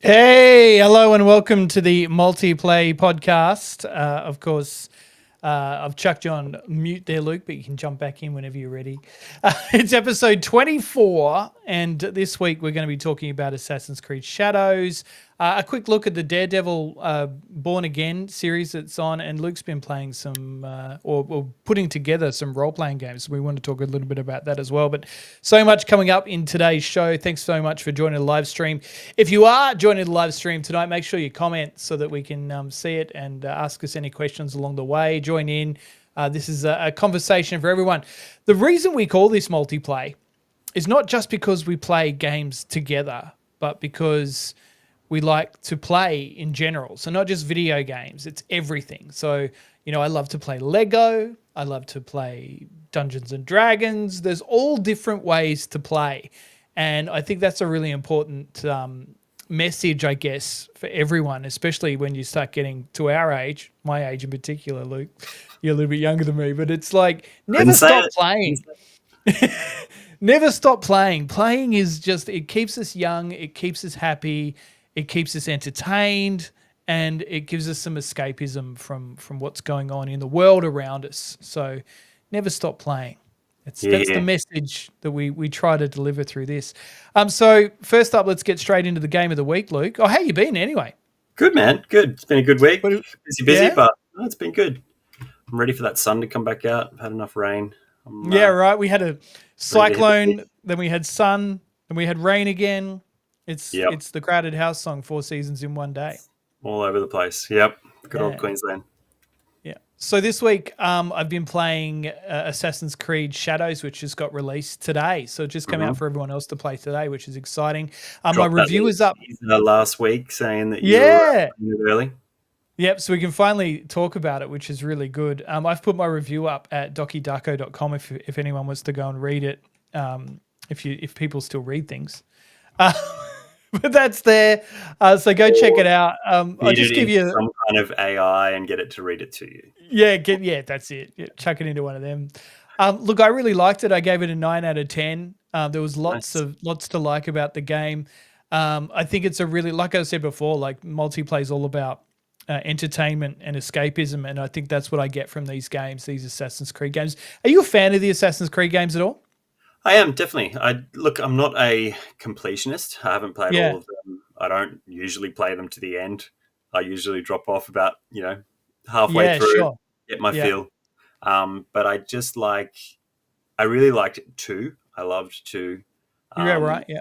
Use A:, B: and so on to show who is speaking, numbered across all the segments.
A: Hey, hello, and welcome to the Multiplay podcast. Of course, I've chucked you on mute there, Luke, but you can jump back in whenever you're ready. It's episode 24, and this week we're going to be talking about Assassin's Creed Shadows, a quick look at the Daredevil Born Again series that's on, and Luke's been playing some, or putting together some role-playing games. We want to talk a little bit about that as well, but so much coming up in today's show. Thanks so much for joining the live stream. If you are joining the live stream tonight, make sure you comment so that we can see it and ask us any questions along the way. Join in. This is a conversation for everyone. The reason we call this Multiplay is not just because we play games together, but because we like to play in general. So not just video games, it's everything. So, I love to play Lego. I love to play Dungeons and Dragons. There's all different ways to play. And I think that's a really important message, I guess, for everyone, especially when you start getting to our age, my age in particular, Luke. You're a little bit younger than me, but it's like never stop playing. Never stop playing. Playing is just, it keeps us young, it keeps us happy, it keeps us entertained, and it gives us some escapism from what's going on in the world around us. So never stop playing. That's the message that we try to deliver through this. So first up, let's get straight into the game of the week, Luke. Oh, how you been anyway?
B: Good, man. Good. It's been a good week. Busy, but it's been good. I'm ready for that sun to come back out. I've had enough rain.
A: Right. We had a cyclone, then we had sun, then we had rain again. It's the Crowded House song, 4 seasons in one day.
B: All over the place. Yep. Good old Queensland.
A: Yeah. So this week, I've been playing Assassin's Creed Shadows, which just got released today. So it just came out for everyone else to play today, which is exciting. My review is up
B: last week, saying that you were early.
A: Yep, so we can finally talk about it, which is really good. I've put my review up at docudarko.com if anyone wants to go and read it, if people still read things. But that's there, so go check it out. I'll just give you
B: some kind of AI and get it to read it to you.
A: Yeah, that's it. Yeah, chuck it into one of them. Look, I really liked it. I gave it a 9 out of 10. There was lots to like about the game. I think it's a really, like I said before, like Multiplay is all about entertainment and escapism, and I think that's what I get from these games, these Assassin's Creed games. Are you a fan of the Assassin's Creed games at all?
B: I am, definitely. I'm not a completionist. I haven't played all of them. I don't usually play them to the end. I usually drop off about, halfway through, get my feel. But I really liked 2. I loved 2.
A: Right, yeah.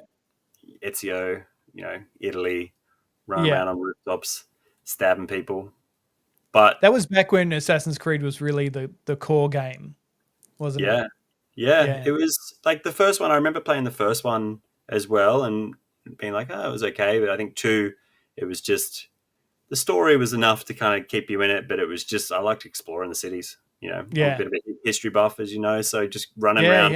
B: Ezio, Italy, running around on rooftops, stabbing people. But
A: that was back when Assassin's Creed was really the core game, wasn't it?
B: Yeah, it was like the first one. I remember playing the first one as well and being like, oh, it was okay. But I think 2, it was just, the story was enough to kind of keep you in it. But it was just, I liked exploring the cities, I'm a bit of a history buff, as you know. So just running around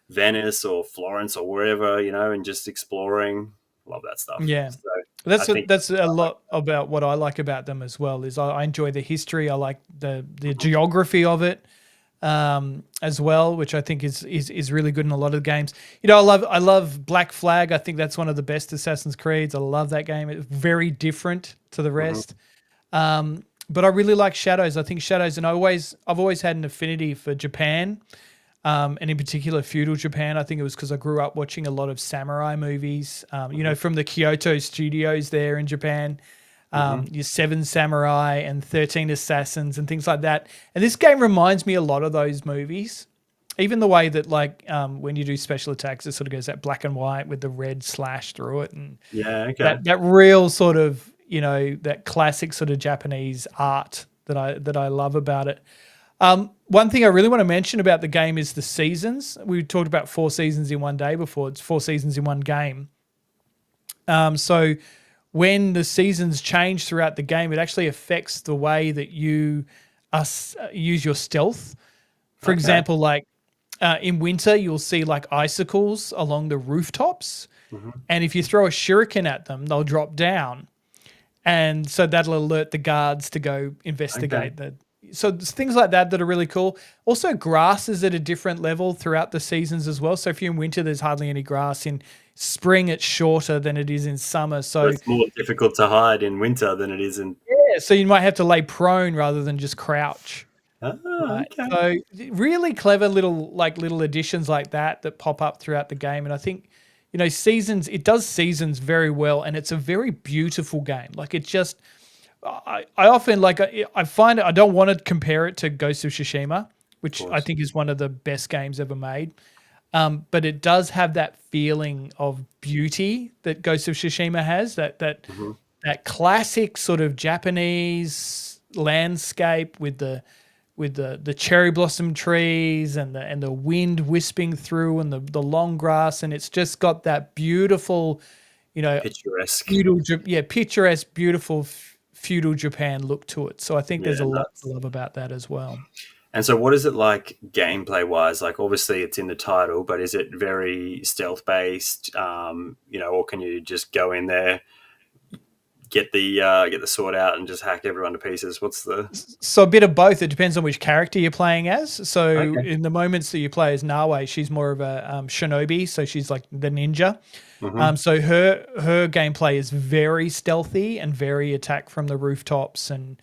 B: Venice or Florence or wherever, and just exploring. Love that stuff.
A: Yeah. So that's a lot about what I like about them as well, is I enjoy the history. I like the geography of it. As well, which I think is really good in a lot of games. I love Black Flag. I think that's one of the best Assassin's Creeds. I love that game. It's very different to the rest. But I really like Shadows. I think Shadows, and I've always had an affinity for Japan, and in particular feudal Japan. I think it was because I grew up watching a lot of samurai movies. From the Kyoto studios there in Japan. Your 7 Samurai and 13 Assassins and things like that. And this game reminds me a lot of those movies. Even the way that, when you do special attacks, it sort of goes that black and white with the red slash through it. And that real sort of, that classic sort of Japanese art that I love about it. One thing I really want to mention about the game is the seasons. We talked about 4 seasons in one day before. It's 4 seasons in one game. So when the seasons change throughout the game, it actually affects the way that you use your stealth. For example, in winter, you'll see icicles along the rooftops. And if you throw a shuriken at them, they'll drop down. And so that'll alert the guards to go investigate so there's things like that are really cool. Also, grass is at a different level throughout the seasons as well. So if you're in winter, there's hardly any grass. In spring, it's shorter than it is in summer. So
B: it's more difficult to hide in winter than it is in.
A: yeah, so you might have to lay prone rather than just crouch.
B: Oh, okay.
A: So really clever little additions like that pop up throughout the game. And I think, it does seasons very well, and it's a very beautiful game. Like it just, I often I find it, I don't want to compare it to Ghost of Tsushima, which I think is one of the best games ever made. But it does have that feeling of beauty that Ghost of Tsushima has, that classic sort of Japanese landscape with the cherry blossom trees and the wind wisping through and the long grass, and it's just got that beautiful,
B: picturesque,
A: picturesque, beautiful feudal Japan look to it. So I think there's a lot to love about that as well.
B: And so what is it like gameplay wise? Like obviously it's in the title, but is it very stealth based? Or can you just go in there, get the sword out and just hack everyone to pieces?
A: So a bit of both. It depends on which character you're playing as. So in the moments that you play as Nawe, she's more of a shinobi, so she's like the ninja. So her gameplay is very stealthy and very attack from the rooftops and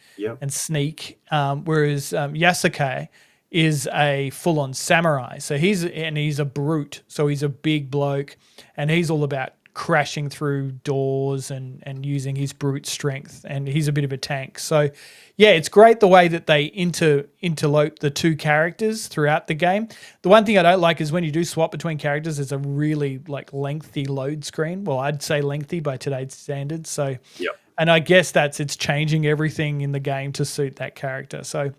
A: sneak. Whereas Yasuke is a full-on samurai. So he's a brute. So he's a big bloke, and he's all about crashing through doors and using his brute strength, and he's a bit of a tank. So yeah, it's great the way that they interlope the two characters throughout the game. The one thing I don't like is when you do swap between characters, there's a really lengthy load screen. Well, I'd say lengthy by today's standards. So and I guess it's changing everything in the game to suit that character. So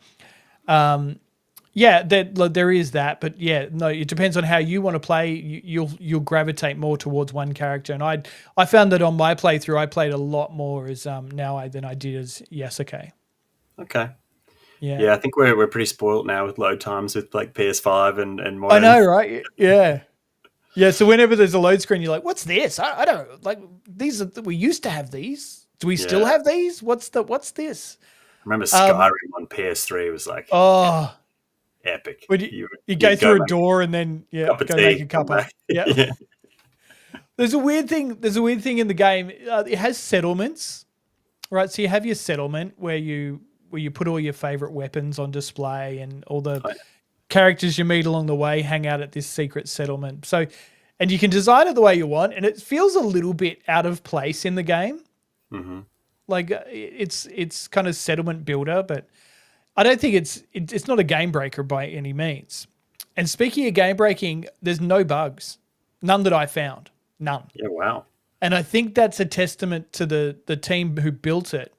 A: there is that, but it depends on how you want to play. You'll gravitate more towards one character, and I found that on my playthrough, I played a lot more as Naoi than I did as Yasuke.
B: Okay.
A: Yeah.
B: I think we're pretty spoiled now with load times with like PS5 and modern.
A: I know, right? Yeah. Yeah. So whenever there's a load screen, you're like, "What's this? I don't like these. We used to have these. Do we still have these? What's this?"
B: I remember Skyrim on PS3 was like, epic.
A: You go through a door and then go make a cuppa. Yeah. There's a weird thing in the game. It has settlements, right? So you have your settlement where you put all your favorite weapons on display, and all the characters you meet along the way hang out at this secret settlement. So, and you can design it the way you want, and it feels a little bit out of place in the game. Like it's kind of settlement builder, but I don't think it's not a game breaker by any means. And speaking of game breaking, there's no bugs, none that I found, none.
B: Yeah, wow.
A: And I think that's a testament to the team who built it,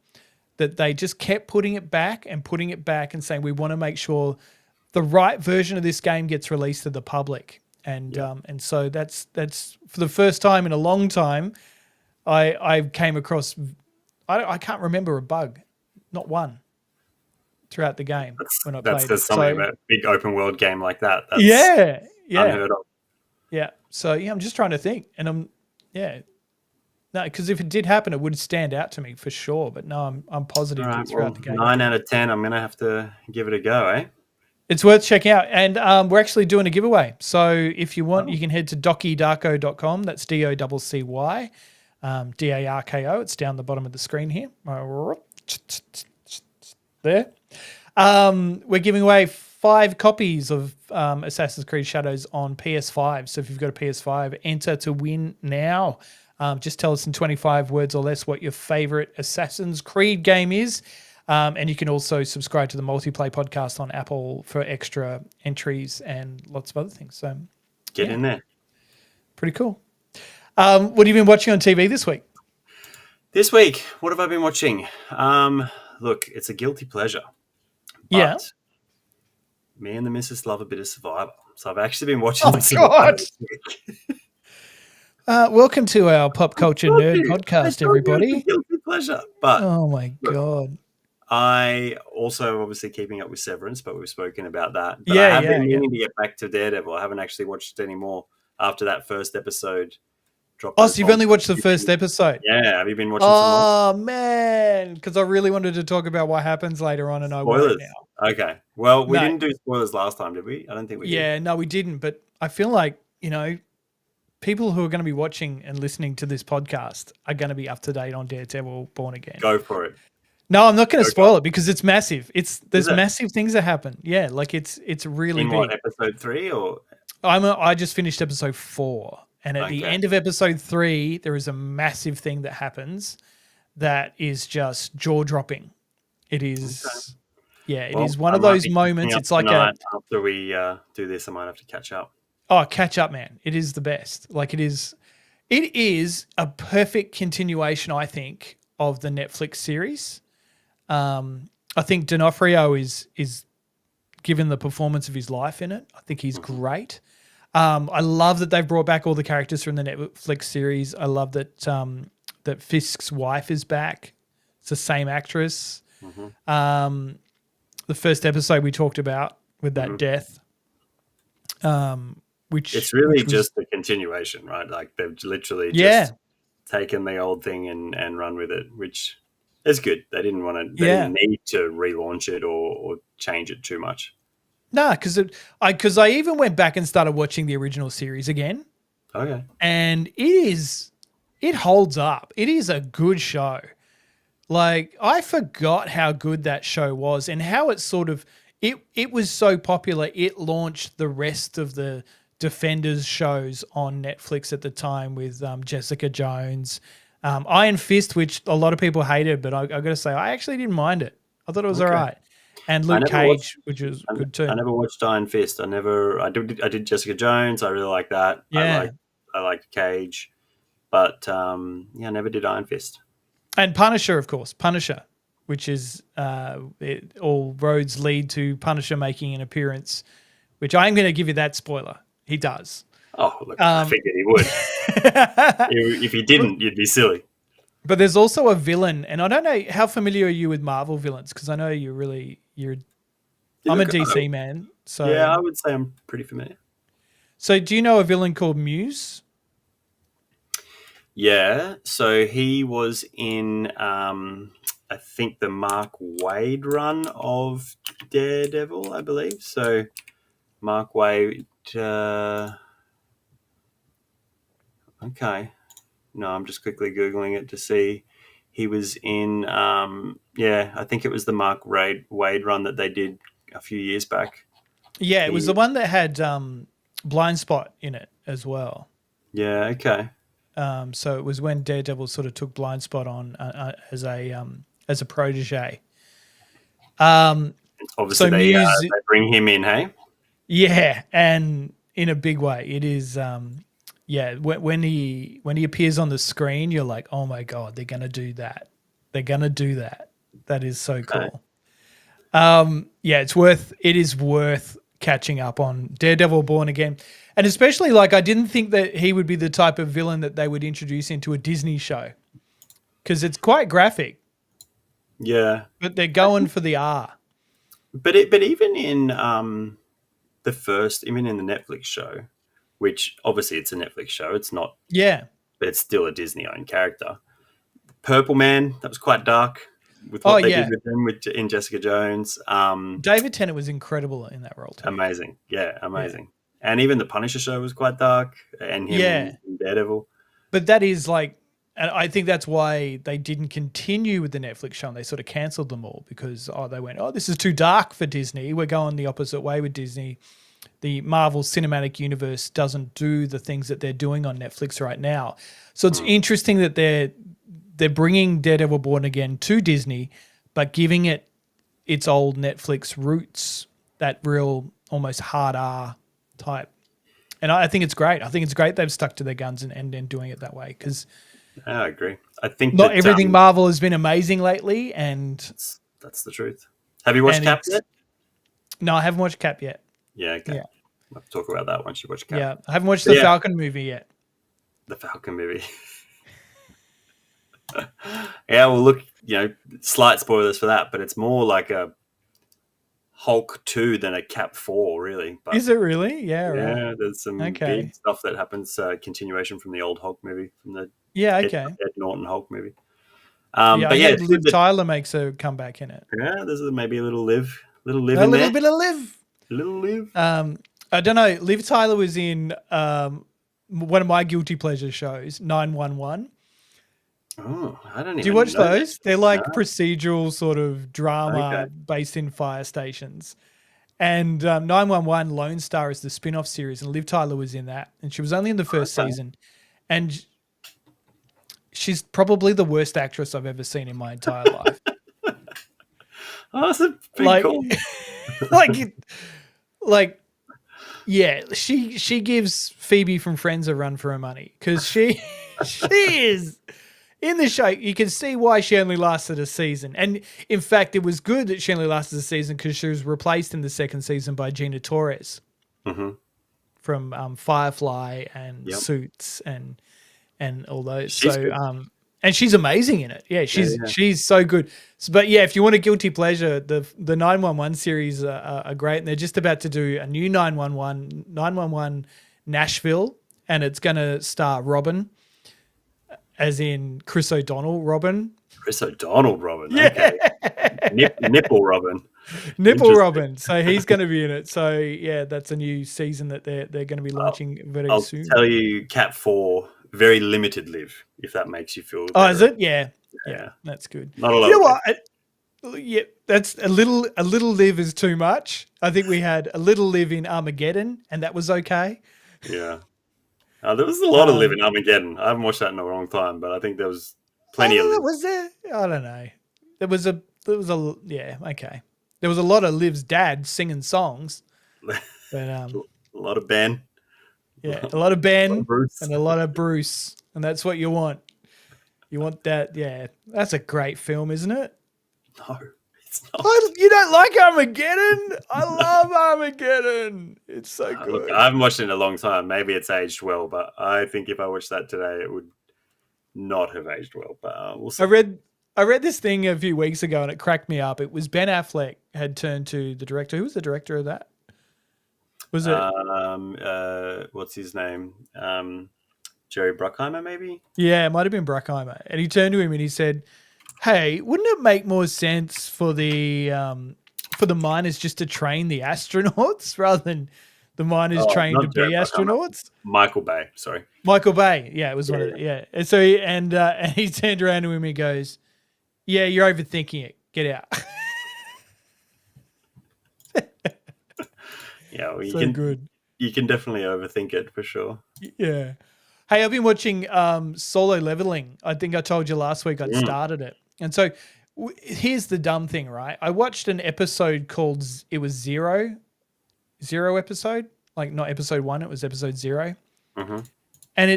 A: that they just kept putting it back and saying, we want to make sure the right version of this game gets released to the public. And so that's for the first time in a long time, I came across, I can't remember a bug, not one, throughout the game when I played.
B: That's something about a big open world game like that. That's unheard of.
A: Yeah. So I'm just trying to think, and no, because if it did happen, it would stand out to me for sure. But no, I'm positive throughout the game.
B: 9 out of 10. I'm gonna have to give it a go, eh?
A: It's worth checking out, and we're actually doing a giveaway. So if you want, you can head to docydarko.com. That's DOCCY, DARKO. It's down the bottom of the screen here. There. We're giving away 5 copies of Assassin's Creed Shadows on PS5. So if you've got a PS5, enter to win now. Just tell us in 25 words or less what your favorite Assassin's Creed game is. And you can also subscribe to the Multiplay podcast on Apple for extra entries and lots of other things. So
B: get in there. Pretty
A: cool. What have you been watching on TV this week?
B: This week, what have I been watching? Look, it's a guilty pleasure. But me and the missus love a bit of Survivor. So I've actually been watching Survivor this week.
A: Welcome to our pop culture nerd podcast, everybody.
B: Guilty pleasure. But
A: oh my God.
B: I also obviously keeping up with Severance, but we've spoken about that. But I have been meaning to get back to Daredevil. I haven't actually watched any more after that first episode dropped.
A: Oh, so you've only watched the first episode?
B: Yeah. Have you been watching some more?
A: Oh, man. Because I really wanted to talk about what happens later on, and I won't now.
B: Okay. Well, we
A: No,
B: didn't do spoilers last time, did we? I don't think we did.
A: yeah, no, we didn't. But I feel like, people who are going to be watching and listening to this podcast are going to be up to date on Daredevil Born Again.
B: Go for it.
A: No, I'm not going to
B: Go
A: spoil
B: go.
A: it because it's massive.
B: Is
A: There's
B: it
A: massive things that happen. Yeah, like it's really
B: in what
A: big.
B: episode 3 or
A: I just finished episode 4, and at the
B: okay?
A: end of episode 3, there is a massive thing that happens that is just jaw dropping. It is, yeah, it
B: Well,
A: is one
B: I
A: of
B: might
A: those
B: be picking
A: moments.
B: up
A: It's like
B: tonight after we do this. I might have to catch up.
A: catch up, man. It is the best. Like it is a perfect continuation, I think, of the Netflix series. I think D'Onofrio is given the performance of his life in it. I think he's great. I love that they've brought back all the characters from the Netflix series. I love that that Fisk's wife is back. It's the same actress.
B: Mm-hmm.
A: The first episode we talked about with that death, which
B: It's really
A: which was,
B: just a continuation, right? Like they've literally
A: yeah,
B: just taken the old thing and run with it, which is good. They didn't want to. They
A: yeah.
B: didn't need to relaunch it or change it too much.
A: Nah, because I even went back and started watching the original series again,
B: Okay.
A: and it holds up. It is a good show. Like I forgot how good that show was and how it sort of it was so popular. It launched the rest of the Defenders shows on Netflix at the time with Jessica Jones, Iron Fist, which a lot of people hated, but I got to say I actually didn't mind it. I thought it was all right. And Luke Cage, which was good too.
B: I never watched Iron Fist. I did Jessica Jones. I really like that.
A: Yeah.
B: I like Cage, but I never did Iron Fist.
A: And Punisher, of course, Punisher, which is all roads lead to Punisher making an appearance, which I'm going to give you that spoiler. He does.
B: Oh, look, I figured he would. If he didn't, you'd be silly.
A: But there's also a villain, and I don't know how familiar are you with Marvel villains, because I know I'm a DC man. So
B: yeah, I would say I'm pretty familiar.
A: So do you know a villain called Muse?
B: Yeah, so he was in, I think, the Mark Waid run of Daredevil, I believe. So Mark Waid. Okay. No, I'm just quickly Googling it to see. He was in, I think it was the Mark Waid run that they did a few years back.
A: Yeah, it was the one that had Blind Spot in it as well.
B: Yeah, okay.
A: So it was when Daredevil sort of took Blind Spot on as a protege.
B: Obviously,
A: so
B: they
A: Muse,
B: bring him in, hey?
A: yeah, and in a big way. It is, when he appears on the screen, you're like, oh my God, they're going to do that. They're going to do that. That is so cool. It is worth catching up on Daredevil Born Again. And especially, like, I didn't think that he would be the type of villain that they would introduce into a Disney show because it's quite graphic.
B: Yeah.
A: But they're going for the R.
B: But even in even in the Netflix show, which obviously it's a Netflix show, it's not.
A: Yeah.
B: But it's still a Disney-owned character. Purple Man, that was quite dark with what they did with him in Jessica Jones.
A: David Tennant was incredible in that role too.
B: Amazing. Yeah, amazing. Yeah. And even the Punisher show was quite dark, and him in Daredevil.
A: But that is like, and I think that's why they didn't continue with the Netflix show and they sort of cancelled them all because they went, this is too dark for Disney. We're going the opposite way with Disney. The Marvel Cinematic Universe doesn't do the things that they're doing on Netflix right now. So it's interesting that they're bringing Daredevil Born Again to Disney, but giving it its old Netflix roots, that real almost hard R type. And I think it's great. I think it's great they've stuck to their guns and doing it that way because
B: I agree. I think
A: not everything Marvel has been amazing lately, and
B: that's the truth. Have you watched Cap yet?
A: No, I haven't watched Cap yet.
B: Yeah, okay. Yeah. We'll talk about that once you watch Cap.
A: Yeah, I haven't watched the Falcon movie yet.
B: The Falcon movie. Yeah, well, look, slight spoilers for that, but it's more like a Hulk 2 than a Cap 4, really. But,
A: is it really? Yeah,
B: yeah,
A: right.
B: There's some big stuff that happens, continuation from the old Hulk movie, from the Ed Norton Hulk movie.
A: Liv Tyler makes a comeback in it.
B: Yeah, there's maybe a little Liv Little Liv
A: A
B: in
A: little
B: there.
A: bit of Liv.
B: Little Liv.
A: I don't know. Liv Tyler was in one of my guilty pleasure shows, 911.
B: Oh, I don't
A: Do you
B: even
A: watch
B: know that.
A: those? They're
B: No.
A: like procedural sort of
B: Okay.
A: drama based in fire stations. And 911 Lone Star is the spin-off series, and Liv Tyler was in that. And she was only in the first
B: Okay.
A: season. And she's probably the worst actress I've ever seen in my entire life.
B: Oh, that's a big
A: Like,
B: call.
A: like, yeah, she gives Phoebe from Friends a run for her money because she is in the show. You can see why she only lasted a season, and in fact, it was good that she only lasted a season because she was replaced in the second season by Gina Torres from Firefly and
B: Yep.
A: Suits and all those.
B: She's good.
A: And she's amazing in it. Yeah, she's so good. So, but yeah, if you want a guilty pleasure, the 911 series are great, and they're just about to do a new 911 Nashville, and it's going to star Robin, as in Chris O'Donnell Robin.
B: Chris O'Donnell Robin.
A: Yeah.
B: Okay. Nipple Robin.
A: Nipple Robin. So he's going to be in it. So yeah, that's a new season that they're going to be launching very soon.
B: I'll tell you, Cat 4, very limited Liv, if that makes you feel better.
A: Oh, is it? Yeah, that's good.
B: Not a lot.
A: You know what? Yeah, that's a little Liv is too much. I think we had a little Liv in Armageddon, and that was okay.
B: Yeah. There was a lot of Liv in Armageddon. I haven't watched that in a long time, but I think there was plenty of Liv.
A: Was there? I don't know. There was a yeah, okay. There was a lot of Liv's dad singing songs. But
B: a lot of Ben.
A: Yeah, a lot of Ben
B: Bruce.
A: and a lot of Bruce. And that's what you want. You want that, yeah. That's a great film, isn't it?
B: No, it's not.
A: You don't like Armageddon? I love Armageddon. It's so good.
B: Look, I haven't watched it in a long time. Maybe it's aged well, but I think if I watched that today, it would not have aged well. But we'll see.
A: I read this thing a few weeks ago and it cracked me up. It was Ben Affleck had turned to the director. Who was the director of that? Was it?
B: What's his name? Jerry Bruckheimer, maybe?
A: Yeah, it might have been Bruckheimer. And he turned to him and he said, "Hey, wouldn't it make more sense for the miners just to train the astronauts rather than the miners trained to be astronauts?"
B: Michael Bay, sorry.
A: Michael Bay, yeah, it was one of the, yeah. And so he turned around to him and he goes, "Yeah, you're overthinking it. Get out."
B: Yeah, well, you can definitely overthink it for sure.
A: Yeah. Hey, I've been watching Solo Leveling. I think I told you last week I'd started it. And so here's the dumb thing, right? I watched an episode called, it was Zero episode, like not episode 1, it was episode 0. And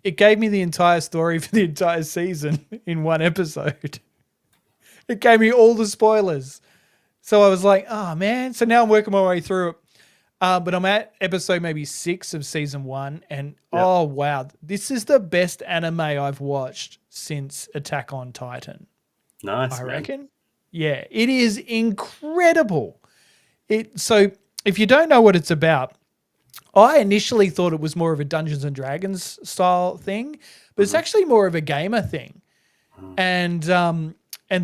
A: it gave me the entire story for the entire season in one episode. It gave me all the spoilers. So I was like, oh man. So now I'm working my way through it. But I'm at episode maybe 6 of season 1. And oh wow, this is the best anime I've watched since Attack on Titan.
B: Nice,
A: I reckon. Yeah, it is incredible. So if you don't know what it's about, I initially thought it was more of a Dungeons and Dragons style thing, but it's actually more of a gamer thing. And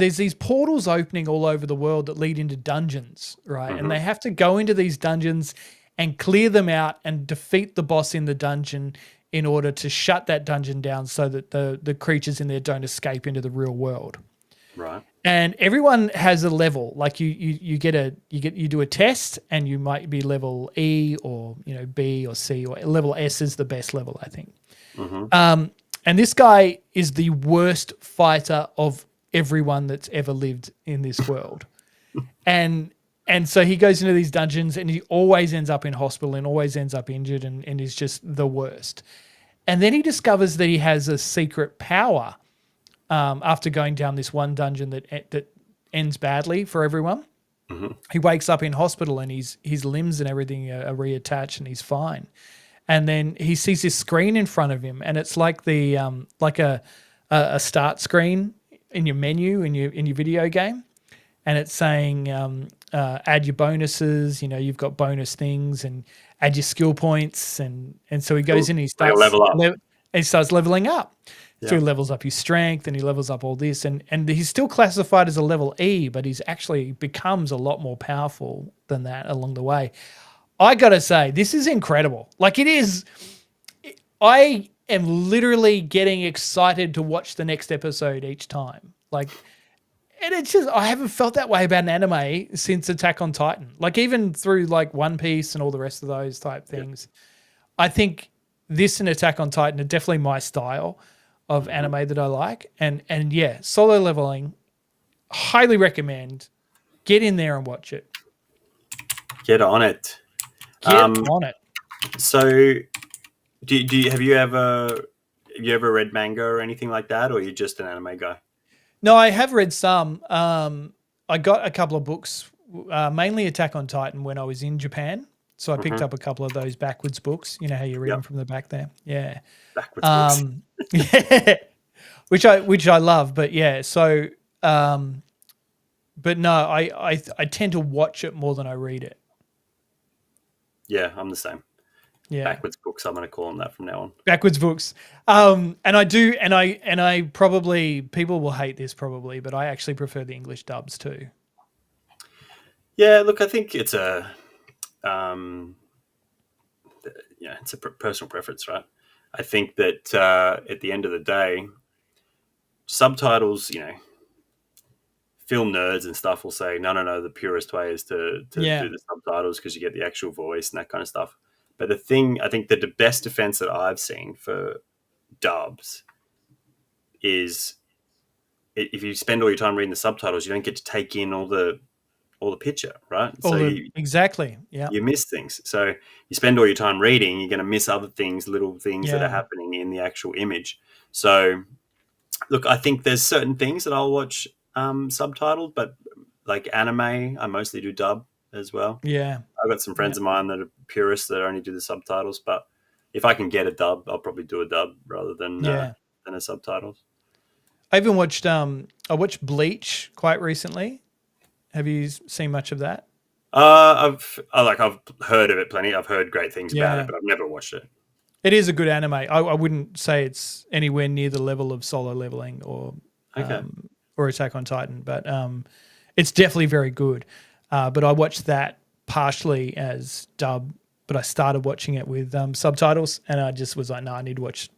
A: there's these portals opening all over the world that lead into dungeons, right? And they have to go into these dungeons and clear them out and defeat the boss in the dungeon in order to shut that dungeon down so that the creatures in there don't escape into the real world.
B: Right.
A: And everyone has a level. Like you do a test and you might be level E or B or C, or level S is the best level, I think. And this guy is the worst fighter of everyone that's ever lived in this world. And so he goes into these dungeons and he always ends up in hospital and always ends up injured and is just the worst. And then he discovers that he has a secret power after going down this one dungeon that ends badly for everyone. He wakes up in hospital and his limbs and everything are reattached and he's fine. And then he sees this screen in front of him and it's like the like a start screen in your menu in your video game, and it's saying add your bonuses. You've got bonus things and add your skill points, and so he goes in and he starts
B: level up.
A: And he starts leveling up. So
B: Yeah.
A: he levels up his strength and he levels up all this. And he's still classified as a level E, but he's actually becomes a lot more powerful than that along the way. I got to say, this is incredible. Like, it is. I am literally getting excited to watch the next episode each time. Like, and it's just, I haven't felt that way about an anime since Attack on Titan. Like, even through like One Piece and all the rest of those type things. I think this and Attack on Titan are definitely my style of anime that I like. And yeah, Solo Leveling, highly recommend. Get in there and watch it.
B: Get on it.
A: Get on it.
B: So, do you have you ever read manga or anything like that, or are you just an anime guy?
A: No, I have read some. I got a couple of books, mainly Attack on Titan, when I was in Japan. So I picked up a couple of those backwards books. You know how you read them from the back there? Yeah.
B: Backwards books.
A: Yeah. Which I love, but yeah, so but no, I tend to watch it more than I read it.
B: Yeah, I'm the same.
A: Yeah.
B: Backwards books, I'm going to call them that from now on.
A: Backwards books. And I do, and I probably, people will hate this probably, but I actually prefer the English dubs too.
B: Yeah, look, I think it's a it's a personal preference, right? I think that at the end of the day, subtitles, film nerds and stuff will say, no, the purest way is to do the subtitles because you get the actual voice and that kind of stuff. But I think that the best defense that I've seen for dubs is if you spend all your time reading the subtitles, you don't get to take in all the picture, right?
A: Exactly. Yeah.
B: You miss things. So you spend all your time reading, you're going to miss other things, little things that are happening in the actual image. So look, I think there's certain things that I'll watch subtitled, but like anime, I mostly do dub as well.
A: Yeah.
B: I've got some friends of mine that are purists that only do the subtitles, but if I can get a dub, I'll probably do a dub rather than a subtitles.
A: I even watched I watched Bleach quite recently. Have you seen much of that?
B: I've heard of it plenty. I've heard great things about it, but I've never watched it.
A: It is a good anime. I wouldn't say it's anywhere near the level of Solo Leveling or Attack on Titan, but it's definitely very good. But I watched that partially as dub, but I started watching it with subtitles, and I just was like, no, I need to watch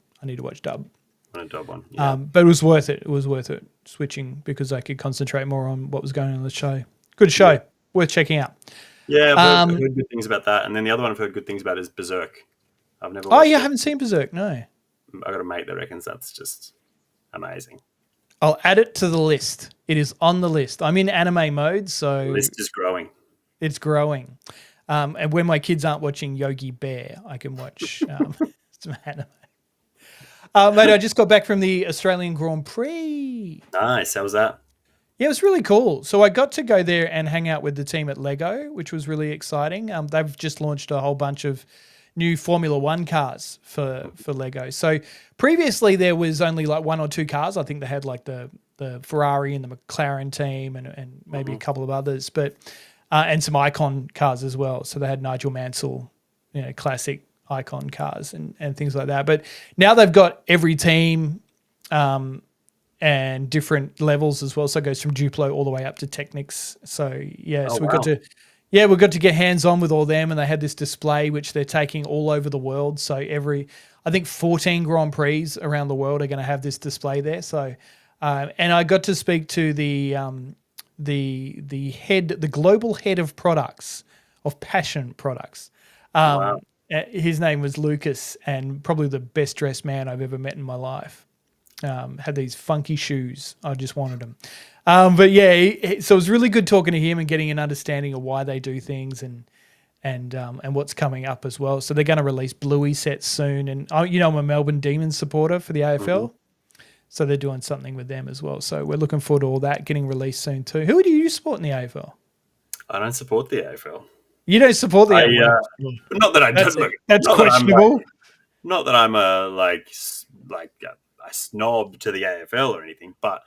A: dub.
B: On a dub one, yeah.
A: But it was worth it. It was worth it switching because I could concentrate more on what was going on in the show. Good show, worth checking out.
B: Yeah, I've heard good things about that, and then the other one I've heard good things about is Berserk. I've never. I
A: haven't seen Berserk. No,
B: I got a mate that reckons that's just amazing.
A: I'll add it to the list. It is on the list. I'm in anime mode, so
B: the list is growing.
A: It's growing, and when my kids aren't watching Yogi Bear, I can watch some anime. Mate, I just got back from the Australian Grand Prix.
B: Nice. How was that?
A: Yeah, it was really cool. So I got to go there and hang out with the team at Lego, which was really exciting. They've just launched a whole bunch of new Formula One cars for Lego. So previously there was only like one or two cars. I think they had like the Ferrari and the McLaren team and maybe a couple of others, but and some icon cars as well. So they had Nigel Mansell, classic icon cars and things like that. But now they've got every team and different levels as well. So it goes from Duplo all the way up to Technics. So we got to get hands on with all them, and they had this display which they're taking all over the world. So I think 14 Grand Prix around the world are going to have this display there. So and I got to speak to the global head of products of Passion Products.
B: Wow.
A: His name was Lucas, and probably the best dressed man I've ever met in my life. Had these funky shoes. I just wanted them. But yeah, so it was really good talking to him and getting an understanding of why they do things and what's coming up as well. So they're going to release Bluey sets soon. And I'm a Melbourne Demons supporter for the AFL. So they're doing something with them as well. So we're looking forward to all that getting released soon too. Who do you support in the AFL?
B: I don't support the AFL.
A: You don't support the AFL?
B: Not that I don't look.
A: That's questionable.
B: Not that I'm a snob to the AFL or anything, but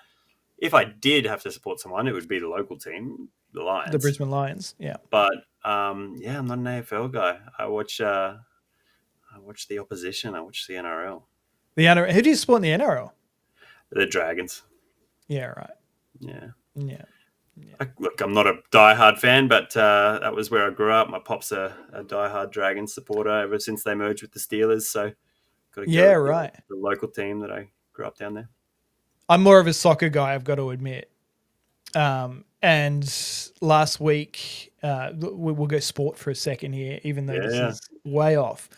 B: if I did have to support someone, it would be the local team, the Lions.
A: The Brisbane Lions, yeah.
B: But I'm not an AFL guy. I watch the opposition. I watch the NRL.
A: The NRL. Who do you support in the NRL?
B: The Dragons.
A: Yeah, right.
B: Yeah.
A: Yeah.
B: Look, I'm not a diehard fan, but that was where I grew up. My pop's a diehard Dragons supporter ever since they merged with the Steelers. So got to go
A: Yeah,
B: with
A: right.
B: the local team that I grew up down there.
A: I'm more of a soccer guy, I've got to admit. And last week, we'll go sport for a second here, even though this
B: Yeah.
A: is way off.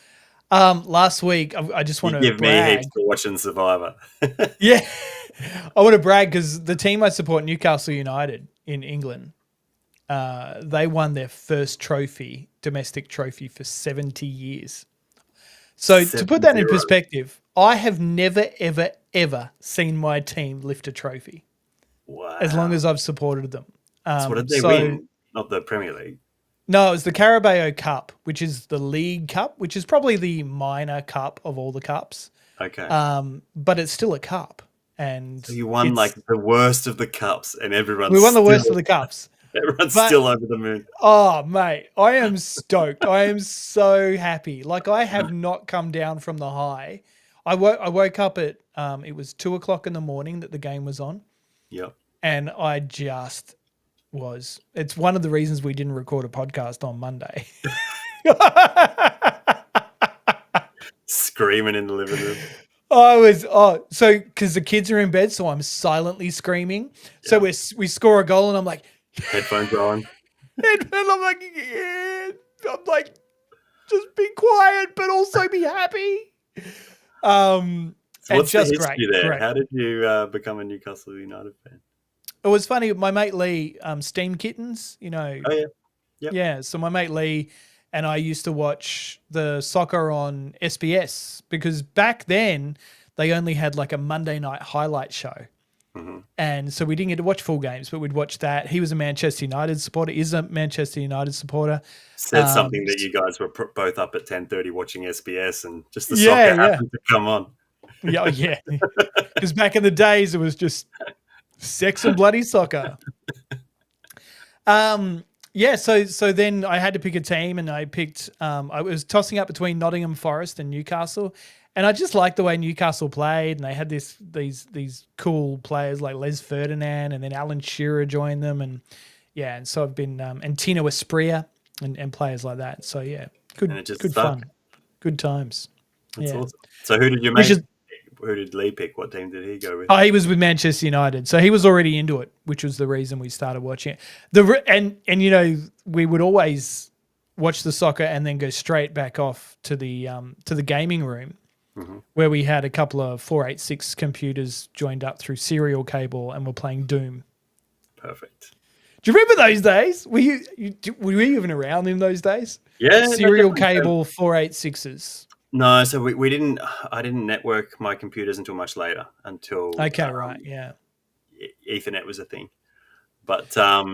A: Last week, I just
B: You
A: want to
B: give me
A: brag.
B: heaps for watching Survivor.
A: Yeah, I want to brag because the team I support, Newcastle United in England, they won their first domestic trophy for 70 years. So to put that in
B: 7-0.
A: perspective, I have never, ever, ever seen my team lift a trophy
B: Wow.
A: as long as I've supported them.
B: So what did they win? Not the Premier League.
A: No, it was the Carabao Cup, which is the League Cup, which is probably the minor cup of all the cups.
B: Okay.
A: But it's still a cup. And
B: so you won like the worst of the cups, and
A: we won the worst of the cups.
B: Everyone's still over the moon.
A: Oh, mate, I am stoked. I am so happy. Like, I have not come down from the high. I woke up at, it was 2:00 in the morning that the game was on.
B: Yep.
A: And I just was. It's one of the reasons we didn't record a podcast on Monday.
B: Screaming in the living room.
A: So because the kids are in bed, so I'm silently screaming. So we score a goal, and I'm like,
B: headphones on,
A: and I'm like, yeah. I'm like, just be quiet, but also be happy.
B: So what's the history
A: great,
B: there?
A: great.
B: How did you become a Newcastle United fan?
A: It was funny. My mate Lee, Steam Kittens, you know.
B: Oh yeah, yep.
A: Yeah. So my mate Lee and I used to watch the soccer on SBS because back then they only had like a Monday night highlight show.
B: Mm-hmm.
A: And so we didn't get to watch full games, but we'd watch that. He was a Manchester United supporter, is a Manchester United supporter.
B: Said something that you guys were both up at 10:30 watching SBS, and just the soccer happened to come on.
A: Yeah. Because back in the days, it was just sex and bloody soccer. So then I had to pick a team, and I picked. I was tossing up between Nottingham Forest and Newcastle, and I just liked the way Newcastle played, and they had these cool players like Les Ferdinand, and then Alan Shearer joined them, and so I've been and Tino Espria and players like that. So yeah, good fun, good times.
B: That's awesome. So who did you make? Who did Lee pick? What team did he go with?
A: Oh, he was with Manchester United, so he was already into it, which was the reason we started watching it. And you know, we would always watch the soccer and then go straight back off to the gaming room, where we had a couple of 486 computers joined up through serial cable, and we're playing Doom.
B: Perfect.
A: Do you remember those days? Were you even around in those days?
B: Yeah,
A: serial cable 486s.
B: No, so we didn't. I didn't network my computers until much later.
A: Right, yeah.
B: Ethernet was a thing, but I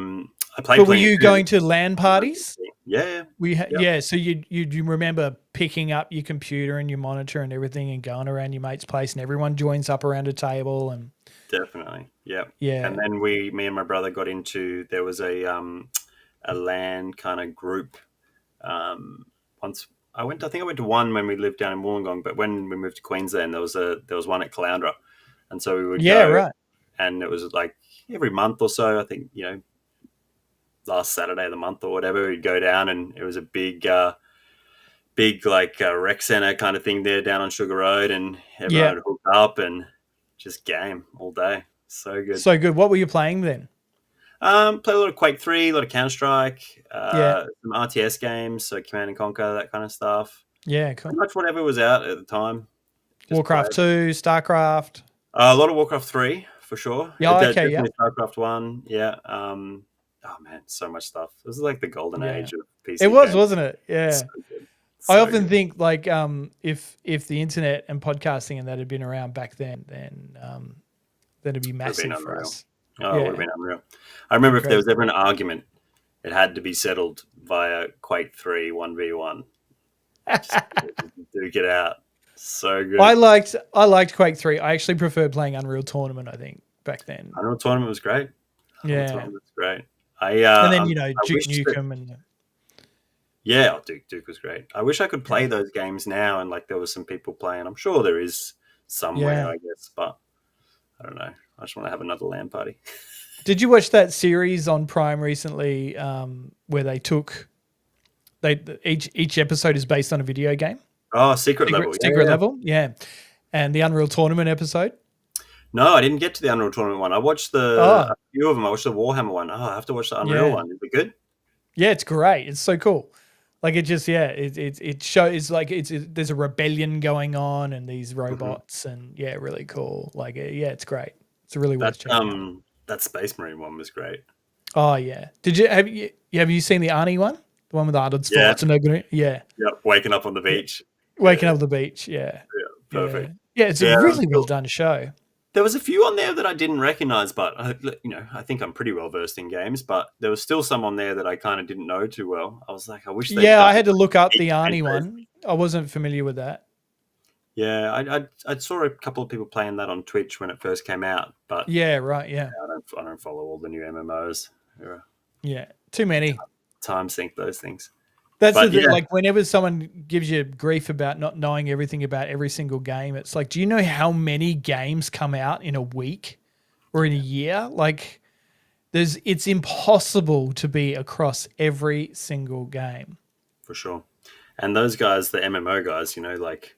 B: played.
A: But were you going to LAN parties?
B: Yeah,
A: Yeah. So you remember picking up your computer and your monitor and everything and going around your mate's place, and everyone joins up around a table and.
B: Definitely, yeah. And then me and my brother got into. There was a LAN kind of group. Once. I think I went to one when we lived down in Wollongong, but when we moved to Queensland, there was one at Caloundra, and so we would go.
A: Right.
B: And it was like every month or so. I think last Saturday of the month or whatever, we'd go down, and it was a big like rec center kind of thing there down on Sugar Road, and everyone would hook up and just game all day. So good.
A: So good. What were you playing then?
B: Play a lot of Quake 3, a lot of Counter-Strike, some RTS games, so Command and Conquer, that kind of stuff.
A: Yeah, cool.
B: Pretty much whatever was out at the time.
A: Warcraft 2, StarCraft.
B: A lot of Warcraft 3, for sure.
A: Yeah, okay, yeah.
B: StarCraft 1, yeah. Oh, man, so much stuff. It was like the golden age of PC.
A: It was, wasn't it? Yeah.
B: So
A: I often think, like, if the internet and podcasting and that had been around back then it'd be massive for us.
B: Oh, it would have been unreal. I remember if there was ever an argument, it had to be settled via Quake 3 1v1. Just duke it out. So good.
A: I liked Quake 3. I actually preferred playing Unreal Tournament, I think, back then.
B: Unreal Tournament was great.
A: Tournament
B: was great.
A: And then, Duke Nukem.
B: Duke was great. I wish I could play those games now, and like there was some people playing. I'm sure there is somewhere,
A: Yeah.
B: I guess. But I don't know. I just want to have another LAN party.
A: Did you watch that series on Prime recently where each episode is based on a video game?
B: Oh, Secret Level.
A: Secret
B: Yeah.
A: Level, yeah. And the Unreal Tournament episode.
B: No, I didn't get to the Unreal Tournament one. I watched
A: Oh,
B: a few of them. I watched the Warhammer one. Oh, I have to watch the Unreal
A: yeah.
B: one. Is it good?
A: Yeah, it's great. It's so cool. Like it shows like there's a rebellion going on and these robots and really cool. Like it's great. It's really worth checking out.
B: That Space Marine one was great.
A: Oh yeah. Have you seen the Arnie one? The one with Arnold
B: Yeah.
A: Schwarzenegger? Yeah.
B: Yep. Waking up on the beach.
A: Waking up on the beach. Yeah.
B: Yeah. Perfect.
A: Yeah, it's a really well done show.
B: There was a few on there that I didn't recognize, but I think I'm pretty well versed in games. But there was still some on there that I kind of didn't know too well. I was like, I wish.
A: I had to look up the Arnie one. I wasn't familiar with that.
B: Yeah, I saw a couple of people playing that on Twitch when it first came out, but
A: yeah, right, yeah.
B: I don't follow all the new MMOs.
A: Yeah, too many.
B: Time sync those things.
A: That's the thing. Like whenever someone gives you grief about not knowing everything about every single game, it's like, do you know how many games come out in a week or in a year? Like, it's impossible to be across every single game.
B: For sure. And those guys, the MMO guys, like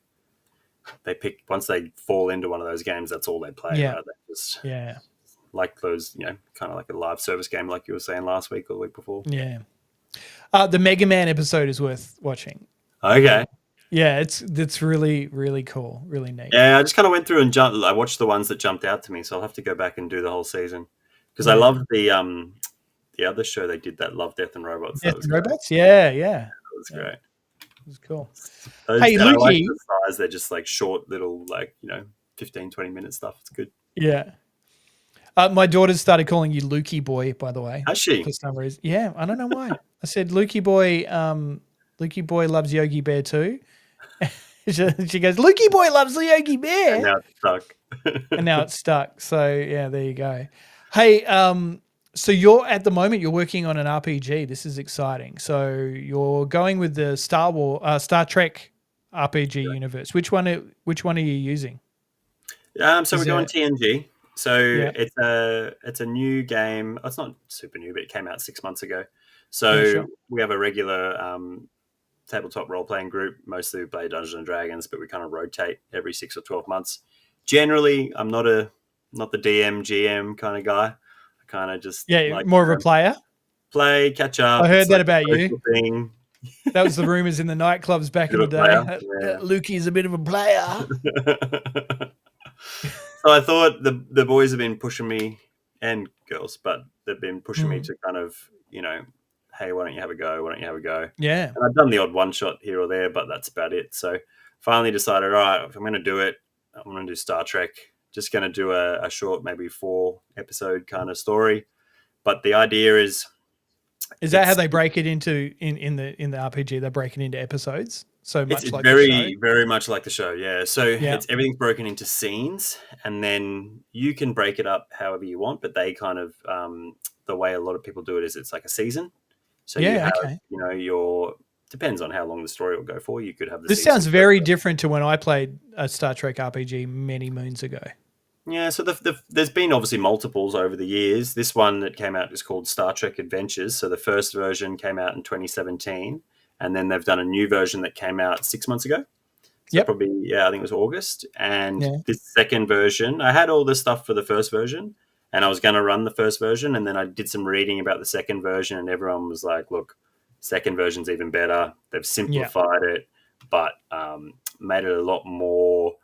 B: they pick once they fall into one of those games, that's all they play.
A: Yeah.
B: Right? They just like those, kind of like a live service game, like you were saying last week or the week before.
A: Yeah. The Mega Man episode is worth watching.
B: Okay.
A: Yeah, it's really, really cool, really neat.
B: Yeah, I just kind of went through and I watched the ones that jumped out to me, so I'll have to go back and do the whole season because I loved the other show they did, that Love, Death and Robots.
A: Death and Robots, yeah.
B: That was great.
A: It was cool.
B: Hey, Lukey, I like the size. They're just like short, little, 15, 20-minute stuff. It's good.
A: Yeah. My daughter started calling you Lukey Boy, by the way.
B: Has she?
A: For some reason. Yeah, I don't know why. I said, Lukey Boy loves Yogi Bear too. she goes, Lukey Boy loves the Yogi Bear.
B: And now it's stuck.
A: And now it's stuck. So, yeah, there you go. Hey, so at the moment you're working on an RPG. This is exciting. So you're going with the Star Trek RPG universe. Which one are you using?
B: So we're going TNG. So it's a new game. It's not super new, but it came out 6 months ago. So we have a regular tabletop role-playing group. Mostly we play Dungeons and Dragons, but we kind of rotate every 6 or 12 months. Generally, I'm not the DM, GM kind of guy. I kind of just
A: more of a player.
B: Play, catch up.
A: I heard that about you.
B: Thing.
A: That was the rumors in the nightclubs back in the day. Lukey's a bit of a player.
B: So I thought the boys have been pushing me, and girls, but they've been pushing me to kind of, hey, why don't you have a go? Why don't you have a go?
A: Yeah.
B: And I've done the odd one shot here or there, but that's about it. So finally decided, all right, if I'm going to do it, I'm going to do Star Trek. Just going to do a short, maybe 4-episode kind of story. But the idea is
A: that how they break it into in the RPG? They break it into episodes. So much
B: it's
A: like
B: very,
A: the show.
B: very much like the show, yeah. So it's everything's broken into scenes, and then you can break it up however you want. But they kind of the way a lot of people do it is it's like a season. So you have, your depends on how long the story will go for. You could have
A: this sounds very different to when I played a Star Trek RPG many moons ago.
B: Yeah, so there's been obviously multiples over the years. This one that came out is called Star Trek Adventures. So the first version came out in 2017. And then they've done a new version that came out 6 months ago. So probably, I think it was August. And this second version, I had all this stuff for the first version, and I was going to run the first version. And then I did some reading about the second version, and everyone was like, look, second version's even better. They've simplified it, but made it a lot more,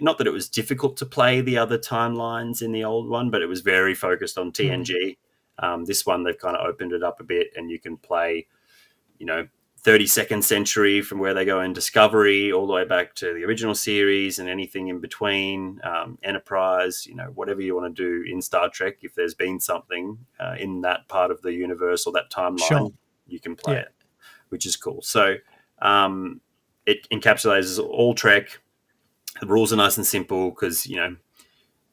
B: not that it was difficult to play the other timelines in the old one, but it was very focused on TNG. This one, they've kind of opened it up a bit, and you can play 32nd century from where they go in Discovery all the way back to the original series and anything in between, Enterprise, whatever you want to do in Star Trek. If there's been something in that part of the universe or that timeline, you can play it, which is cool. So it encapsulates all Trek. The rules are nice and simple because, you don't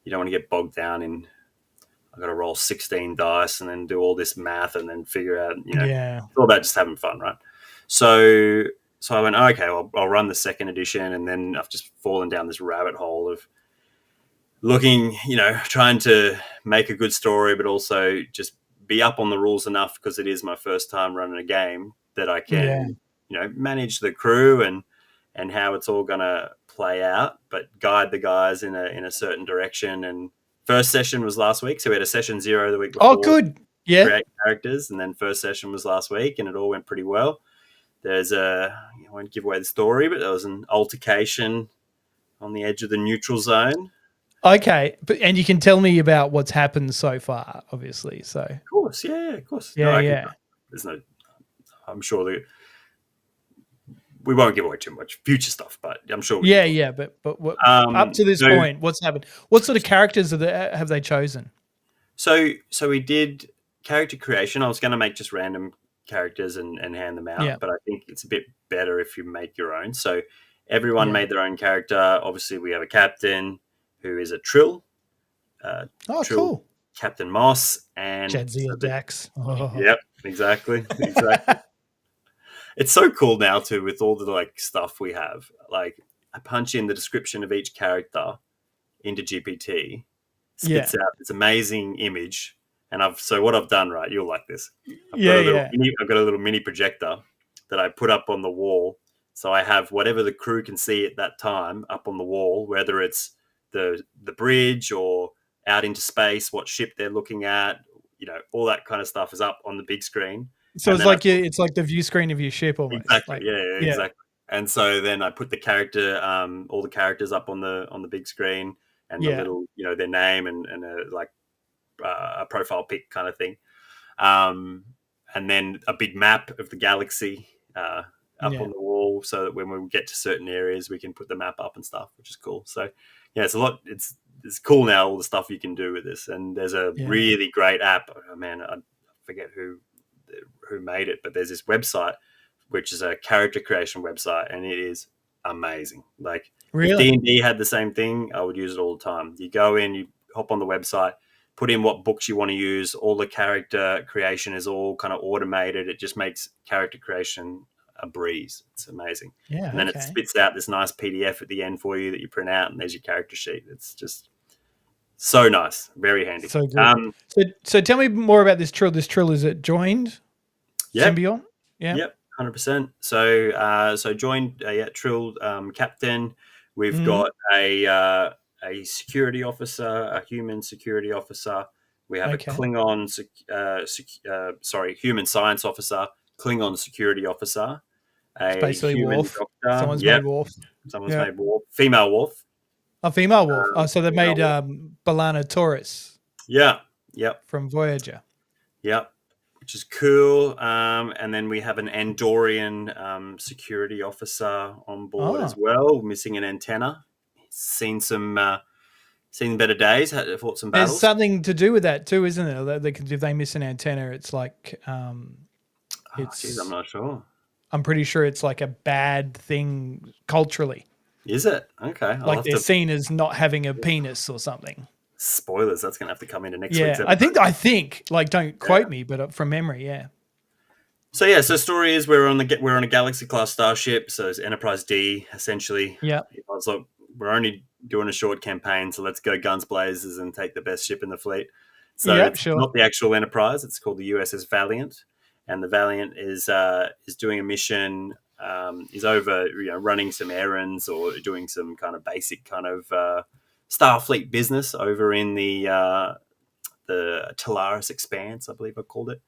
B: want to get bogged down in, I've got to roll 16 dice and then do all this math and then figure out, it's all about just having fun, right? So so I went, okay, I'll run the second edition, and then I've just fallen down this rabbit hole of looking, trying to make a good story, but also just be up on the rules enough, because it is my first time running a game, that I
A: Yeah.
B: can, manage the crew and how it's all going to play out, but guide the guys in a certain direction. And first session was last week, so we had a session 0 the week
A: Oh,
B: before.
A: good. Yeah.
B: Create characters, and then first session was last week, and it all went pretty well. There's I won't give away the story, but there was an altercation on the edge of the neutral zone.
A: Okay, and you can tell me about what's happened so far, obviously. So,
B: Of course, yeah, of course.
A: yeah.
B: There's no. I'm sure that we won't give away too much future stuff, but I'm sure.
A: Yeah. But what, up to this point, what's happened? What sort of characters have they chosen?
B: So we did character creation. I was going to make just random characters and hand them out, but I think it's a bit better if you make your own. So everyone made their own character. Obviously, we have a captain who is a Trill.
A: Cool.
B: Captain Moss and
A: Jadzia Dax. Oh.
B: Yep, exactly. It's so cool now too, with all the stuff we have. Like, I punch in the description of each character into GPT, spits out this amazing image, and what I've done, right? You'll like this. I've got a little mini projector that I put up on the wall, so I have whatever the crew can see at that time up on the wall, whether it's the bridge or out into space, what ship they're looking at, all that kind of stuff is up on the big screen.
A: So it's like the view screen of your ship almost.
B: Exactly. Exactly. And so then I put the character, all the characters up on the big screen, and the little, their name and a profile pic kind of thing. And then a big map of the galaxy up on the wall, so that when we get to certain areas, we can put the map up and stuff, which is cool. So it's a lot. It's cool now, all the stuff you can do with this. And there's a really great app. Oh, man, I forget who made it, but there's this website which is a character creation website, and it is amazing. Like,
A: really?
B: If D&D had the same thing, I would use it all the time. You go in, you hop on the website, put in what books you want to use. All the character creation is all kind of automated. It just makes character creation a breeze. It's amazing.
A: Yeah.
B: And then it spits out this nice PDF at the end for you that you print out, and there's your character sheet. It's just so nice. Very handy.
A: So good. So tell me more about this Trill. This Trill, is it joined?
B: Yep.
A: Symbiont? Yeah.
B: Yep. 100%. So joined Trill captain. We've got a security officer, a human security officer. We have a Klingon, human science officer, Klingon security officer.
A: It's basically Worf.
B: Doctor.
A: Someone's made Worf.
B: Someone's made Worf. Female Worf.
A: A female Worf. So they made B'Elanna Torres.
B: Yeah. Yep.
A: From Voyager.
B: Yep. Which is cool. And then we have an Andorian security officer on board as well, missing an antenna. Seen better days, fought some battles.
A: There's something to do with that too, isn't there? If they miss an antenna, it's like I'm
B: not sure.
A: I'm pretty sure it's like a bad thing culturally.
B: Is it? Okay.
A: Like they're seen as not having a penis or something.
B: Spoilers. That's going to have to come into next week's episode.
A: I think. Like, don't quote me, but from memory, yeah.
B: So so story is we're on a Galaxy class starship, so it's Enterprise D essentially.
A: Yeah.
B: So we're only doing a short campaign, so let's go guns blazers and take the best ship in the fleet. So it's not the actual Enterprise; it's called the USS Valiant, and the Valiant is doing a mission. Is over running some errands or doing some kind of basic kind of Starfleet business over in the Talaris Expanse, I believe I called it.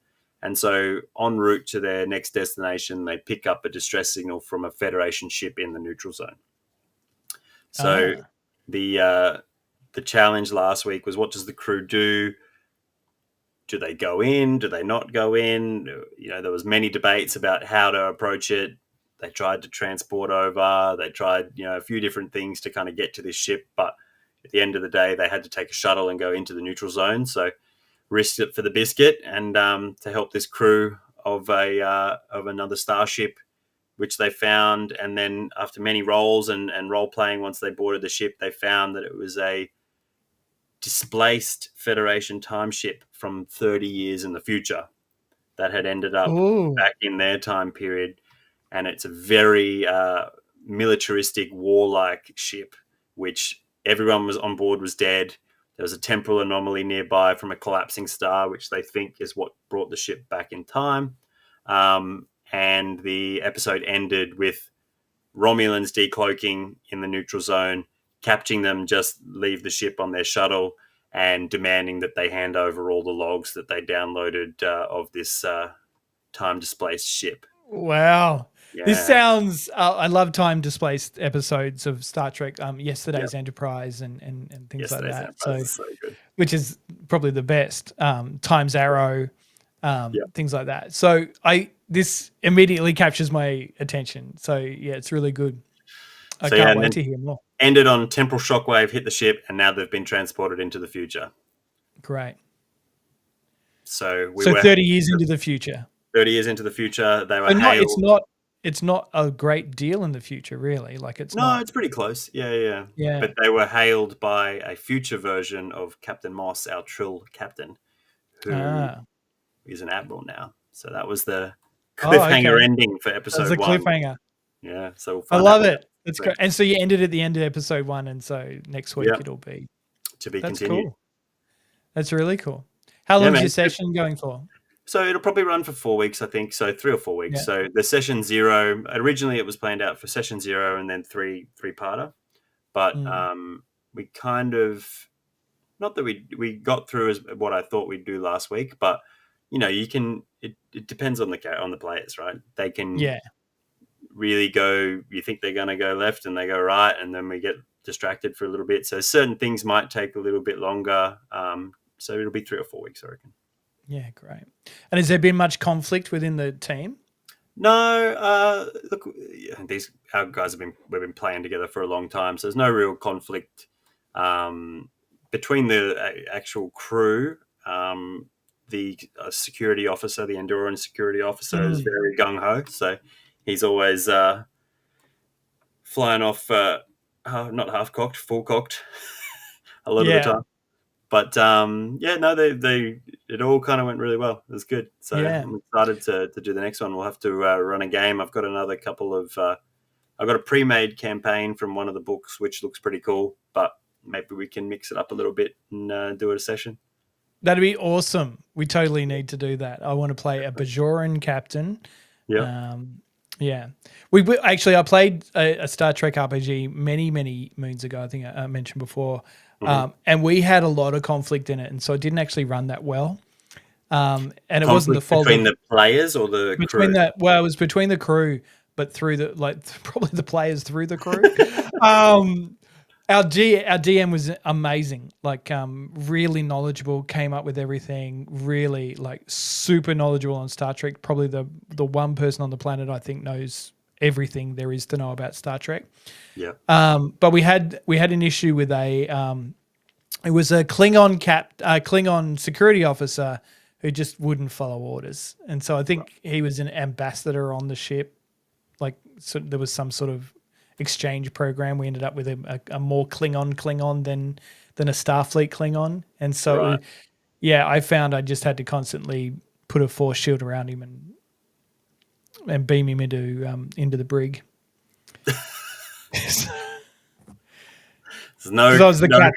B: And so en route to their next destination, they pick up a distress signal from a Federation ship in the neutral zone. So the challenge last week was, what does the crew do? Do they go in? Do they not go in? There was many debates about how to approach it. They tried to transport over. They tried, a few different things to kind of get to this ship. But at the end of the day, they had to take a shuttle and go into the neutral zone. So risked it for the biscuit, and to help this crew of another starship, which they found. And then after many rolls and role playing, once they boarded the ship, they found that it was a displaced Federation time ship from 30 years in the future that had ended up back in their time period. and it's a very militaristic, warlike ship, which everyone was on board was dead. There was a temporal anomaly nearby from a collapsing star, which they think is what brought the ship back in time. And the episode ended with Romulans decloaking in the neutral zone, capturing them, just leave the ship on their shuttle, and demanding that they hand over all the logs that they downloaded of this time-displaced ship.
A: Wow. This
B: Yeah.
A: sounds. I love time displaced episodes of Star Trek. Yesterday's
B: Yep.
A: Enterprise and things like
B: Yesterday's
A: that.
B: Enterprise is so good.
A: Which is probably the best. Time's Arrow,
B: Yep.
A: things like that. So this immediately captures my attention. So yeah, it's really good. I
B: So,
A: can't
B: and
A: wait
B: then
A: to hear more.
B: ended on temporal shockwave, hit the ship, and now they've been transported into the future.
A: Great.
B: So we
A: So
B: were
A: 30 years into the future.
B: 30 years into the future. They were
A: But
B: hailed.
A: it's not a great deal in the future, really. Like it's
B: No,
A: not.
B: it's pretty close. Yeah.
A: Yeah.
B: But they were hailed by a future version of Captain Moss, our Trill captain, who is an admiral now. So that was the cliffhanger
A: okay.
B: ending for
A: That's
B: episode
A: the
B: 1.
A: cliffhanger.
B: Yeah, so we'll
A: I
B: find
A: love
B: out
A: it. That's great. And so you ended at the end of episode 1, and so next week
B: Yep.
A: it'll be.
B: To be
A: That's
B: continued.
A: cool. That's really cool. How
B: Yeah,
A: long's
B: man.
A: your session going for?
B: So it'll probably run for 4 weeks, I think. So 3 or 4 weeks.
A: Yeah.
B: So the session 0, originally it was planned out for session 0 and then three-parter. But we kind of, not that we got through as what I thought we'd do last week, but you can. It depends on the players, right? They can really go. You think they're going to go left, and they go right, and then we get distracted for a little bit. So certain things might take a little bit longer. So it'll be 3 or 4 weeks, I reckon.
A: Yeah, great. And has there been much conflict within the team?
B: No, look, our guys we've been playing together for a long time, so there's no real conflict between the actual crew. The security officer, the Enduran security officer, is very gung ho, so he's always flying off, not half cocked, full cocked, a lot of the time. But it all kind of went really well. It was good. So I'm excited to do the next one. We'll have to run a game. I've got another couple of. I've got a pre-made campaign from one of the books, which looks pretty cool. But maybe we can mix it up a little bit and do it a session.
A: That'd be awesome. We totally need to do that. I want to play a Bajoran captain.
B: Yeah.
A: We actually, I played a Star Trek RPG many moons ago. I think I mentioned before. And we had a lot of conflict in it, and so it didn't actually run that well. And it wasn't the fault
B: between the players or the crew.
A: It was between the crew, but through probably the players through the crew. Our DM was amazing, really knowledgeable, came up with everything, really super knowledgeable on Star Trek. Probably the one person on the planet I think knows everything there is to know about Star Trek.
B: Yeah.
A: But we had an issue with it was a Klingon security officer who just wouldn't follow orders, and so I think he was an ambassador on the ship. So there was some sort of exchange program. We ended up with a more Klingon than a Starfleet Klingon, and so I found I just had to constantly put a force shield around him and beam him into the brig.
B: There's no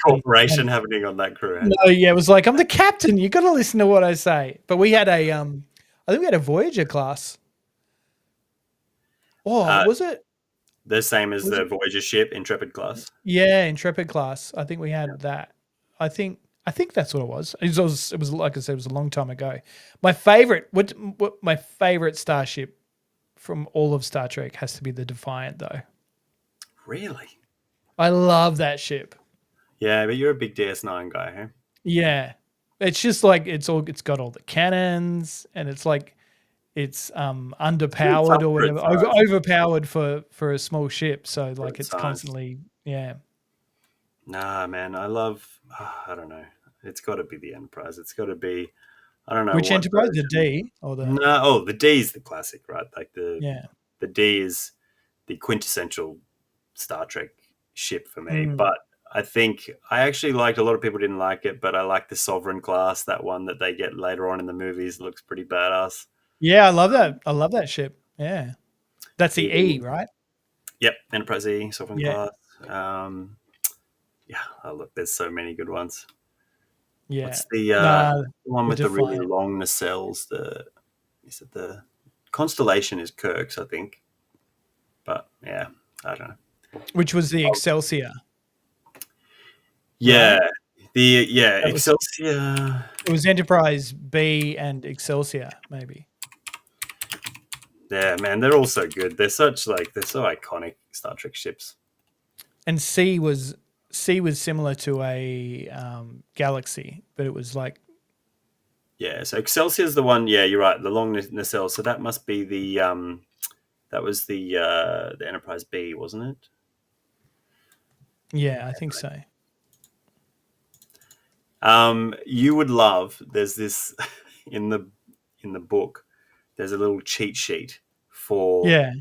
B: cooperation happening on that crew.
A: No, it was like, I'm the captain. You got to listen to what I say. But we had I think we had a Voyager class. Oh, was it?
B: The same as the Voyager ship, Intrepid class.
A: Yeah, Intrepid class. I think we had that. I think that's what it was. It was like I said, it was a long time ago. My favorite, my favorite starship from all of Star Trek has to be the Defiant, though.
B: Really?
A: I love that ship.
B: Yeah, but you're a big DS9 guy, huh?
A: Yeah, it's just like it's got all the cannons, and it's like it's underpowered or whatever, overpowered for a small ship. So it's constantly
B: Nah, man, I love. I don't know. It's got to be the Enterprise. It's got to be. I don't know
A: which Enterprise, the D or the
B: the D is the classic, right? The D is the quintessential Star Trek ship for me. But I think I actually liked. A lot of people didn't like it, but I like the Sovereign class. That one that they get later on in the movies looks pretty badass.
A: Yeah, I love that. I love that ship. Yeah. That's the E, right?
B: Yep, Enterprise E, Sovereign
A: Yeah.
B: class. Yeah, oh, look, there's so many good ones.
A: Yeah.
B: What's the
A: No,
B: one
A: the
B: with the really
A: Defiant,
B: long nacelles? Is it the Constellation is Kirk's, I think. But yeah, I don't know.
A: which was the
B: Oh,
A: Excelsior,
B: yeah,
A: right? That was
B: Excelsior.
A: it was Enterprise B and Excelsior, maybe.
B: Yeah, man, they're all so good. They're so iconic Star Trek ships.
A: And C was similar to a Galaxy, but it was like
B: Yeah, so Excelsior's the one. Yeah, you're right. The long nacelle. So that must be that was the Enterprise B, wasn't it?
A: yeah, I think so.
B: You would love. There's this in the book. There's a little cheat sheet for
A: Yeah,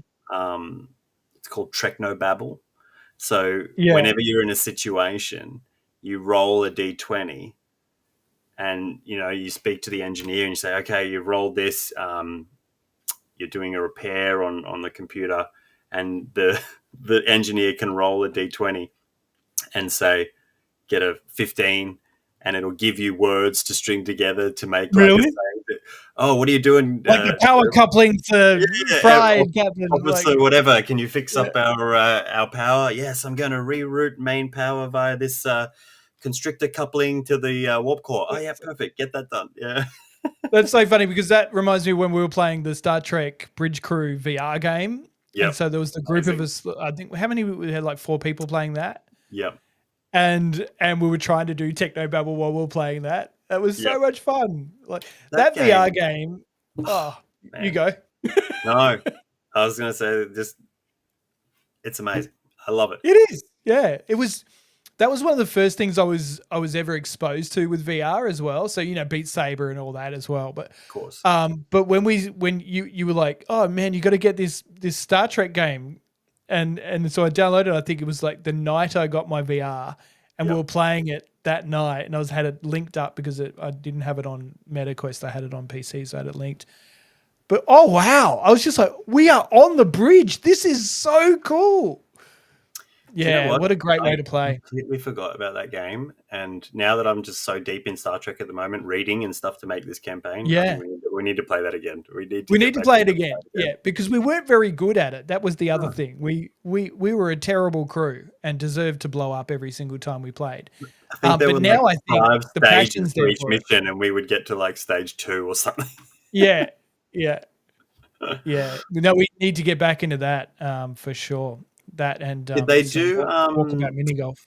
B: it's called Technobabble. So
A: yeah.
B: whenever you're in a situation, you roll a d20, and you speak to the engineer and you say, okay, you've rolled this. You're doing a repair on the computer, and the engineer can roll a d20 and say, get a 15, and it'll give you words to string together to make like a
A: Really?
B: saying. Oh, what are you doing?
A: Like the power coupling to
B: Yeah,
A: Fry and Captain. Like,
B: officer, whatever. Can you fix
A: yeah.
B: up our power? Yes, I'm going to reroute main power via this constrictor coupling to the warp core. Oh yeah, perfect. Get that done. Yeah.
A: That's so funny because that reminds me when we were playing the Star Trek Bridge Crew VR game. And
B: Yep.
A: so there was the group of
B: Amazing.
A: us, I think, how many? We had like 4 people playing that.
B: Yep.
A: And we were trying to do Technobabble while we were playing that. That was so
B: Yep.
A: much fun. Like
B: That
A: that VR
B: game.
A: game. Oh,
B: Man.
A: you go.
B: No, I was going to say it's amazing. I love it.
A: It is. Yeah. That was one of the first things I was ever exposed to with VR as well. So, Beat Saber and all that as well. But
B: Of course.
A: but when you were like, oh man, you got to get this Star Trek game. And so I downloaded, I think it was like the night I got my VR, and we were playing it that night, and I had it linked up because I didn't have it on MetaQuest. I had it on PC, so I had it linked. But oh wow, I was just like, we are on the bridge. This is so cool. Yeah, what a great way to play.
B: I completely forgot about that game, and now that I'm just so deep in Star Trek at the moment, reading and stuff to make this campaign, I
A: Yeah.
B: think we need to play that again. We need
A: to play it again. Yeah, because we weren't very good at it. That was the other thing. We were a terrible crew and deserved to blow up every single time we played.
B: I think there
A: but
B: were
A: now
B: like
A: I think
B: 5
A: the
B: stages
A: passion's
B: for
A: there
B: each
A: for it.
B: mission, and we would get to like stage 2 or something.
A: Yeah, yeah, yeah. No, we need to get back into that for sure. That and
B: Did they do?
A: talk about mini golf.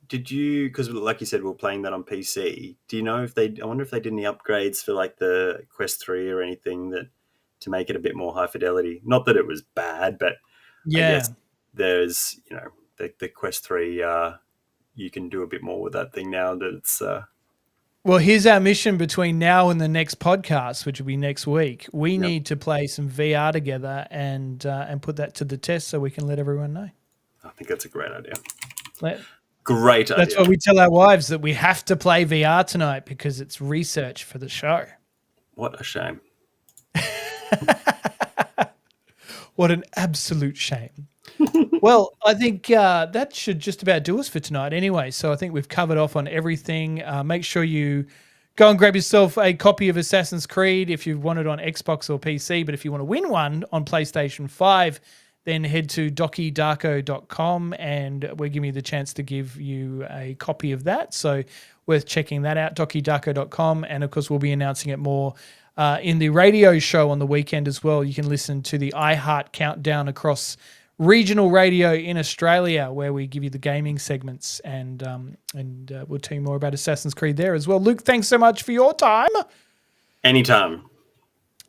B: Did you? Because like you said, we we're playing that on PC. Do you know if they? I wonder if they did any upgrades for like the Quest 3 or anything that to make it a bit more high fidelity. Not that it was bad, but I guess there's the Quest 3. You can do a bit more with that thing now that it's.
A: Well, here's our mission between now and the next podcast, which will be next week. We need to play some VR together and put that to the test so we can let everyone know.
B: I think that's a great idea.
A: Great idea. That's why we tell our wives that we have to play VR tonight because it's research for the show.
B: What a shame.
A: What an absolute shame. Well, I think that should just about do us for tonight anyway. So I think we've covered off on everything. Make sure you go and grab yourself a copy of Assassin's Creed if you want it on Xbox or PC. But if you want to win one on PlayStation 5, then head to dokidarko.com and we're giving you the chance to give you a copy of that. So worth checking that out, dokidarko.com. And, of course, we'll be announcing it more in the radio show on the weekend as well. You can listen to the iHeart Countdown across regional radio in Australia, where we give you the gaming segments, and we'll tell you more about Assassin's Creed there as well. Luke, thanks so much for your time.
B: Anytime.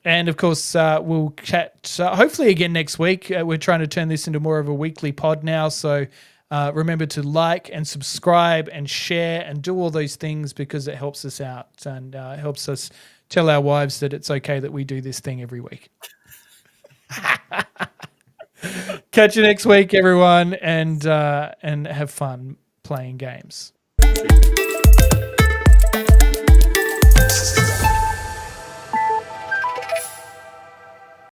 A: And of course, we'll chat hopefully again next week. We're trying to turn this into more of a weekly pod now, so remember to like and subscribe and share and do all those things because it helps us out and helps us tell our wives that it's okay that we do this thing every week. Catch you next week, everyone, and have fun playing games.